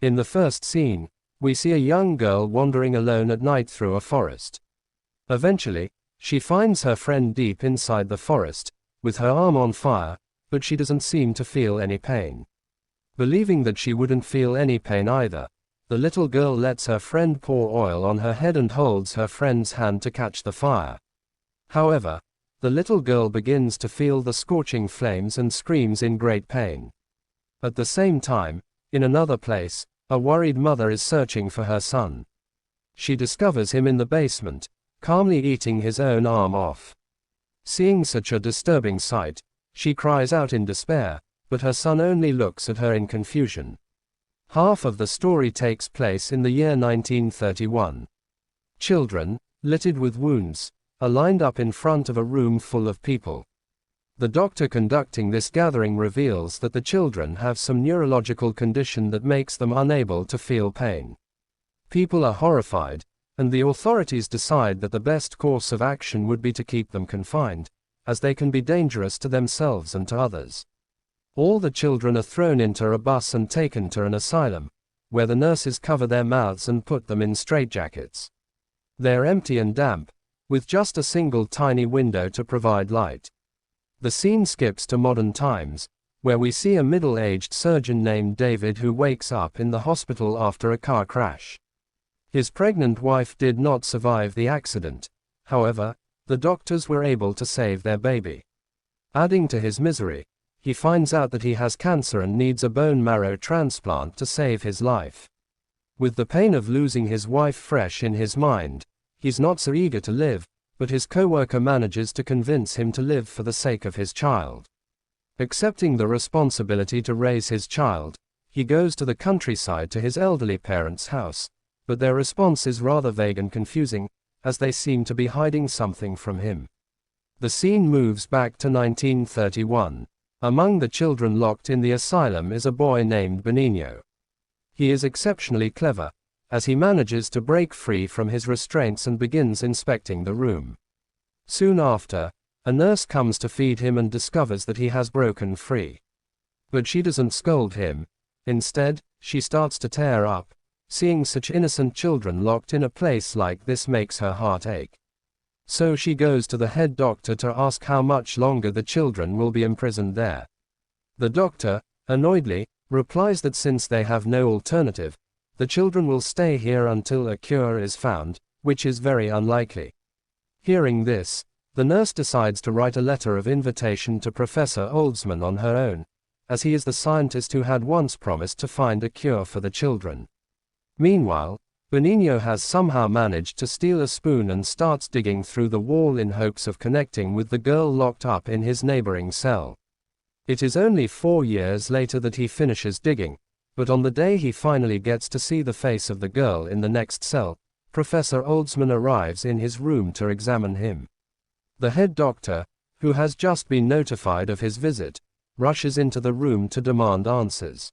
In the first scene, we see a young girl wandering alone at night through a forest. Eventually, she finds her friend deep inside the forest, with her arm on fire, but she doesn't seem to feel any pain. Believing that she wouldn't feel any pain either, the little girl lets her friend pour oil on her head and holds her friend's hand to catch the fire. However, the little girl begins to feel the scorching flames and screams in great pain. At the same time, in another place, a worried mother is searching for her son. She discovers him in the basement, calmly eating his own arm off. Seeing such a disturbing sight, she cries out in despair, but her son only looks at her in confusion. Half of the story takes place in the year 1931. Children, littered with wounds, are lined up in front of a room full of people. The doctor conducting this gathering reveals that the children have some neurological condition that makes them unable to feel pain. People are horrified, and the authorities decide that the best course of action would be to keep them confined, as they can be dangerous to themselves and to others. All the children are thrown into a bus and taken to an asylum, where the nurses cover their mouths and put them in straitjackets. They're empty and damp, with just a single tiny window to provide light. The scene skips to modern times, where we see a middle-aged surgeon named David who wakes up in the hospital after a car crash. His pregnant wife did not survive the accident. However, the doctors were able to save their baby. Adding to his misery, he finds out that he has cancer and needs a bone marrow transplant to save his life. With the pain of losing his wife fresh in his mind, he's not so eager to live, but his co-worker manages to convince him to live for the sake of his child. Accepting the responsibility to raise his child, he goes to the countryside to his elderly parents' house, but their response is rather vague and confusing, as they seem to be hiding something from him. The scene moves back to 1931. Among the children locked in the asylum is a boy named Benigno. He is exceptionally clever, as he manages to break free from his restraints and begins inspecting the room. Soon after, a nurse comes to feed him and discovers that he has broken free. But she doesn't scold him. Instead, she starts to tear up. Seeing such innocent children locked in a place like this makes her heart ache. So she goes to the head doctor to ask how much longer the children will be imprisoned there. The doctor, annoyedly, replies that since they have no alternative, the children will stay here until a cure is found, which is very unlikely. Hearing this, the nurse decides to write a letter of invitation to Professor Oldsman on her own, as he is the scientist who had once promised to find a cure for the children. Meanwhile, Benigno has somehow managed to steal a spoon and starts digging through the wall in hopes of connecting with the girl locked up in his neighboring cell. It is only 4 years later that he finishes digging, but on the day he finally gets to see the face of the girl in the next cell, Professor Oldsman arrives in his room to examine him. The head doctor, who has just been notified of his visit, rushes into the room to demand answers.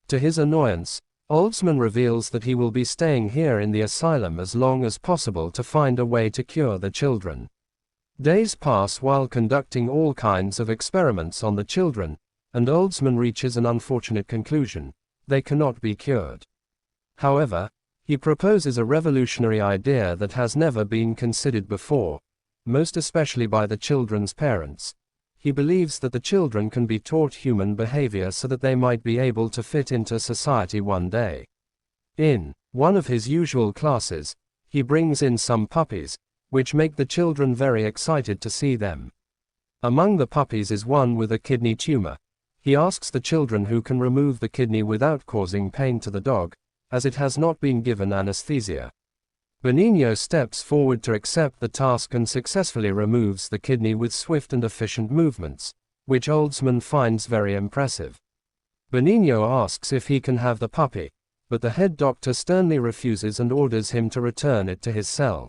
To his annoyance, Oldsman reveals that he will be staying here in the asylum as long as possible to find a way to cure the children. Days pass while conducting all kinds of experiments on the children, and Oldsman reaches an unfortunate conclusion: they cannot be cured. However, he proposes a revolutionary idea that has never been considered before, most especially by the children's parents. He believes that the children can be taught human behavior so that they might be able to fit into society one day. In one of his usual classes, he brings in some puppies, which make the children very excited to see them. Among the puppies is one with a kidney tumor. He asks the children who can remove the kidney without causing pain to the dog, as it has not been given anesthesia. Benigno steps forward to accept the task and successfully removes the kidney with swift and efficient movements, which Oldsman finds very impressive. Benigno asks if he can have the puppy, but the head doctor sternly refuses and orders him to return it to his cell.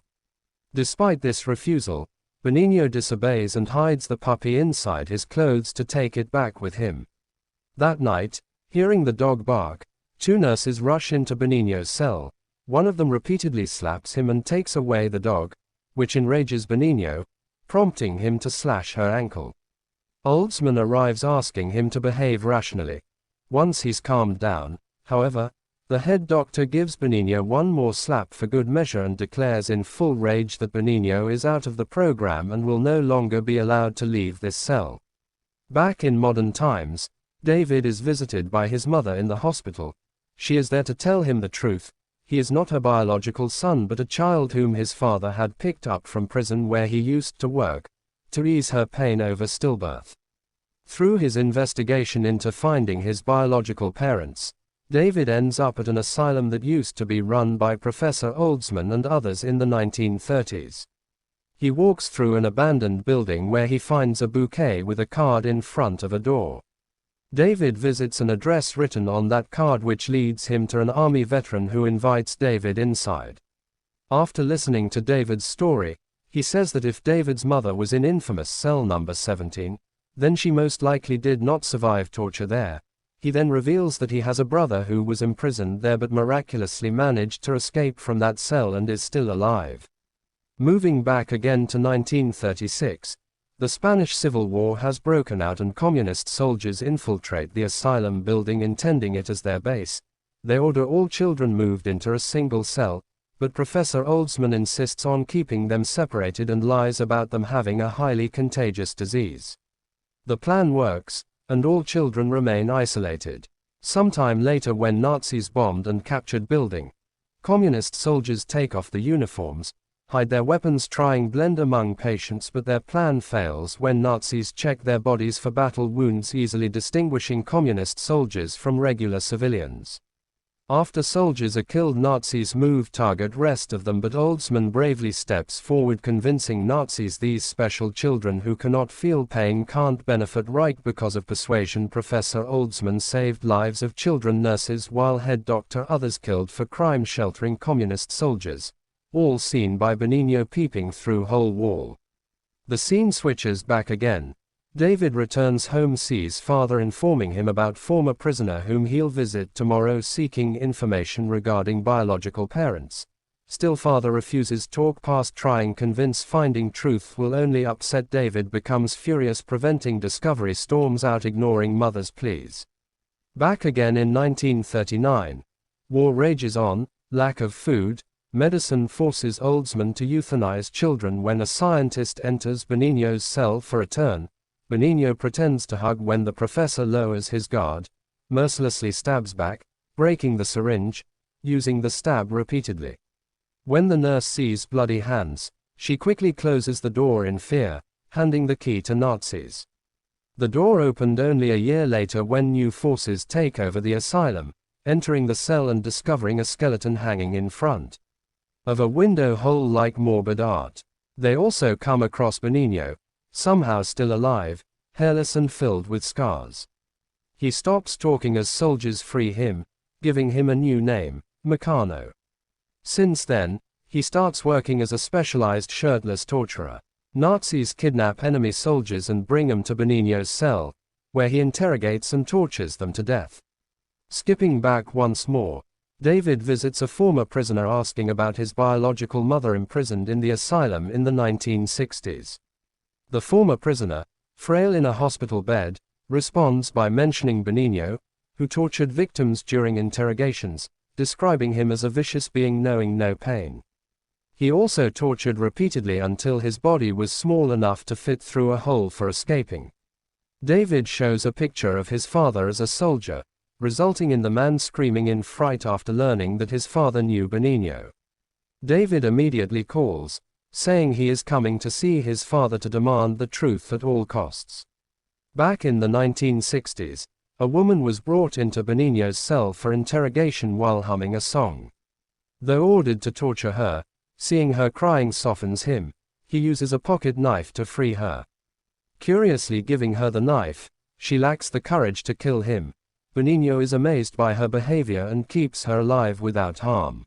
Despite this refusal, Benigno disobeys and hides the puppy inside his clothes to take it back with him. That night, hearing the dog bark, 2 nurses rush into Benigno's cell. One of them repeatedly slaps him and takes away the dog, which enrages Benigno, prompting him to slash her ankle. Oldsman arrives asking him to behave rationally. Once he's calmed down, however, The head doctor gives Benigno one more slap for good measure and declares in full rage that Benigno is out of the program and will no longer be allowed to leave this cell. Back in modern times, David is visited by his mother in the hospital. She is there to tell him the truth. He is not her biological son but a child whom his father had picked up from prison where he used to work, to ease her pain over stillbirth. Through his investigation into finding his biological parents, David ends up at an asylum that used to be run by Professor Oldsman and others in the 1930s. He walks through an abandoned building where he finds a bouquet with a card in front of a door. David visits an address written on that card which leads him to an army veteran who invites David inside. After listening to David's story, he says that if David's mother was in infamous cell number 17, then she most likely did not survive torture there. He then reveals that he has a brother who was imprisoned there but miraculously managed to escape from that cell and is still alive. Moving back again to 1936, the Spanish Civil War has broken out and communist soldiers infiltrate the asylum building intending it as their base. They order all children moved into a single cell, but Professor Oldsman insists on keeping them separated and lies about them having a highly contagious disease. The plan works, and all children remain isolated. Sometime later when Nazis bombed and captured building, communist soldiers take off the uniforms, hide their weapons trying blend among patients but their plan fails when Nazis check their bodies for battle wounds easily distinguishing communist soldiers from regular civilians. After soldiers are killed Nazis move target rest of them but Oldsman bravely steps forward convincing Nazis these special children who cannot feel pain can't benefit right because of persuasion. Professor Oldsman saved lives of children nurses while head doctor others killed for crime sheltering communist soldiers, all seen by Benigno peeping through hole wall. The scene switches back again. David returns home sees father informing him about former prisoner whom he'll visit tomorrow seeking information regarding biological parents. Still father refuses talk past trying convince finding truth will only upset David becomes furious preventing discovery storms out ignoring mother's pleas. Back again in 1939. War rages on, lack of food, medicine forces Oldsman to euthanize children when a scientist enters Benigno's cell for a turn. Benigno pretends to hug when the professor lowers his guard, mercilessly stabs back, breaking the syringe, using the stab repeatedly. When the nurse sees bloody hands, she quickly closes the door in fear, handing the key to Nazis. The door opened only a year later when new forces take over the asylum, entering the cell and discovering a skeleton hanging in front of a window hole like morbid art. They also come across Benigno, somehow still alive, hairless and filled with scars. He stops talking as soldiers free him, giving him a new name, Meccano. Since then, he starts working as a specialized shirtless torturer. Nazis kidnap enemy soldiers and bring them to Benigno's cell, where he interrogates and tortures them to death. Skipping back once more, David visits a former prisoner asking about his biological mother imprisoned in the asylum in the 1960s. The former prisoner, frail in a hospital bed, responds by mentioning Benigno, who tortured victims during interrogations, describing him as a vicious being knowing no pain. He also tortured repeatedly until his body was small enough to fit through a hole for escaping. David shows a picture of his father as a soldier, resulting in the man screaming in fright after learning that his father knew Benigno. David immediately calls, saying he is coming to see his father to demand the truth at all costs. Back in the 1960s, a woman was brought into Benigno's cell for interrogation while humming a song. Though ordered to torture her, seeing her crying softens him. He uses a pocket knife to free her. Curiously giving her the knife, she lacks the courage to kill him. Benigno is amazed by her behavior and keeps her alive without harm.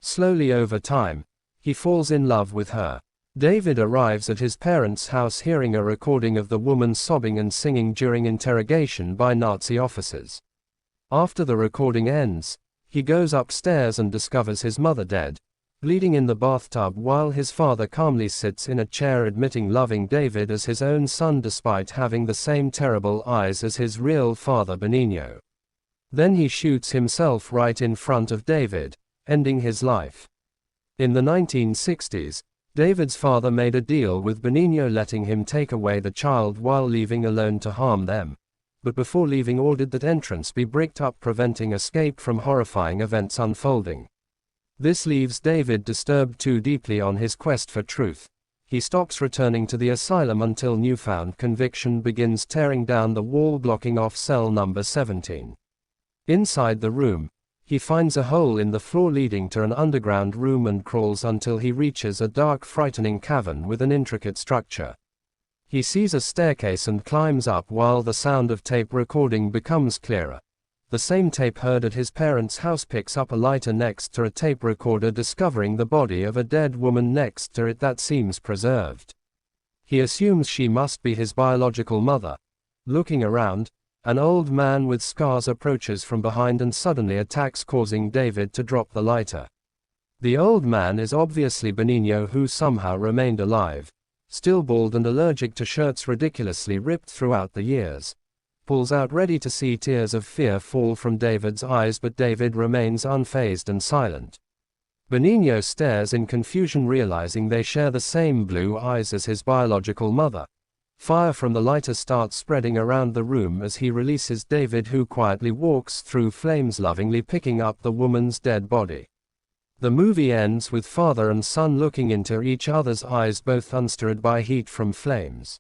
Slowly over time, he falls in love with her. David arrives at his parents' house hearing a recording of the woman sobbing and singing during interrogation by Nazi officers. After the recording ends, he goes upstairs and discovers his mother dead, bleeding in the bathtub while his father calmly sits in a chair admitting loving David as his own son despite having the same terrible eyes as his real father Benigno. Then he shoots himself right in front of David, ending his life. In the 1960s, David's father made a deal with Benigno letting him take away the child while leaving alone to harm them, but before leaving ordered that entrance be bricked up, preventing escape from horrifying events unfolding. This leaves David disturbed too deeply on his quest for truth. He stops returning to the asylum until newfound conviction begins tearing down the wall blocking off cell number 17. Inside the room, he finds a hole in the floor leading to an underground room and crawls until he reaches a dark, frightening cavern with an intricate structure. He sees a staircase and climbs up while the sound of tape recording becomes clearer. The same tape heard at his parents' house picks up a lighter next to a tape recorder, discovering the body of a dead woman next to it that seems preserved. He assumes she must be his biological mother. Looking around, an old man with scars approaches from behind and suddenly attacks, causing David to drop the lighter. The old man is obviously Benigno, who somehow remained alive, still bald and allergic to shirts ridiculously ripped throughout the years. Pulls out ready to see tears of fear fall from David's eyes, but David remains unfazed and silent. Benigno stares in confusion, realizing they share the same blue eyes as his biological mother. Fire from the lighter starts spreading around the room as he releases David, who quietly walks through flames, lovingly picking up the woman's dead body. The movie ends with father and son looking into each other's eyes, both unstirred by heat from flames.